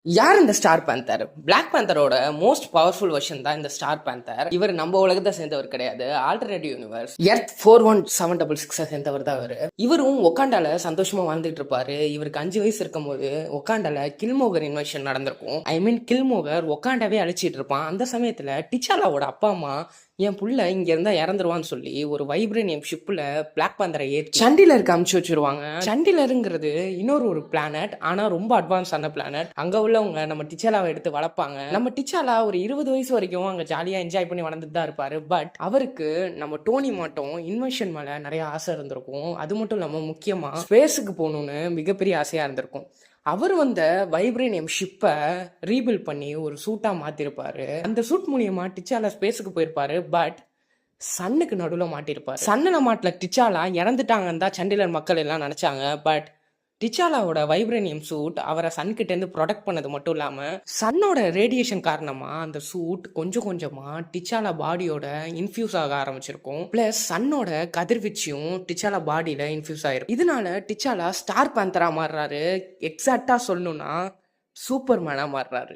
யார் இந்த star panther? Black பேந்தரோட மோஸ்ட் பவர்ஃபுல் வெர்ஷன் தான் இந்த ஸ்டார் பேந்தர். இவர் நம்ம உலகத்தை சேர்ந்தவர் கிடையாது. ஆல்டர்னேட்டிவ் யூனிவர்ஸ் எர்த் 4176 சேர்ந்தவர் தான் இவரு. இவரும் ஒகாண்டால சந்தோஷமா வாழ்ந்துட்டு இருப்பாரு. இவருக்கு 5 வயசு இருக்கும் போது ஒகாண்டால கில்மோகர் இன்வெஷன் நடந்திருக்கும். ஐ மீன் கில்மோகர் ஒகாண்டாவே அழிச்சிட்டு இருப்பான். அந்த சமயத்துல டிச்சாலாவோட அப்பா அம்மா என் புள்ள இங்க இருந்தா இறந்துருவான்னு சொல்லி ஒரு வைப்ரேனியம் ஷிப்ல பிளாக் பேந்தரை ஏற்றி சண்டிலருக்கு அமுச்சு வச்சிருவாங்க. சண்டிலருங்கிறது ஒரு பிளானட், ஆனா ரொம்ப அட்வான்ஸ் ஆன பிளானட். அங்க உள்ளவங்க நம்ம டிச்சாலாவை எடுத்து வளர்ப்பாங்க. நம்ம டிச்சாலா ஒரு 20 வயசு வரைக்கும் அங்க ஜாலியா என்ஜாய் பண்ணி வளர்ந்துட்டு தான் இருப்பாரு. பட் அவருக்கு நம்ம டோனி மட்டும் இன்வென்ஷன் மேல நிறைய ஆசை இருந்திருக்கும். அது மட்டும் இல்லாம முக்கியமா ஸ்பேஸுக்கு போகணும்னு மிகப்பெரிய ஆசையா இருந்திருக்கும். அவர் வந்த வைப்ரேனியம் ஷிப்பை ரீபில்ட் பண்ணி ஒரு சூட்டா மாத்திருப்பாரு. அந்த சூட் மூலியமா டிச்சாலா ஸ்பேஸுக்கு போயிருப்பாரு. பட் சன்னுக்கு நடுவில் மாட்டிருப்பாரு. சன்னில் மாட்டில டிச்சாலா இறந்துட்டாங்கன்னு தான் சண்டிலர் மக்கள் எல்லாம் நினைச்சாங்க. பட் டிச்சாலாவோட வைப்ரேனியம் சூட் அவரை சன்கிட்டேருந்து ப்ரொடெக்ட் பண்ணது மட்டும் இல்லாமல் சன்னோட ரேடியேஷன் காரணமாக அந்த சூட் கொஞ்சம் கொஞ்சமாக டிச்சாலா பாடியோட இன்ஃபியூஸ் ஆக ஆரம்பிச்சிருக்கும். பிளஸ் சன்னோட கதிர்வீச்சியும் டிச்சாலா பாடியில் இன்ஃபியூஸ் ஆயிருக்கும். இதனால டிச்சாலா ஸ்டார் பேந்தரா மாறுறாரு. எக்ஸாக்டா சொல்லணும்னா சூப்பர் மேனா மாறுறாரு.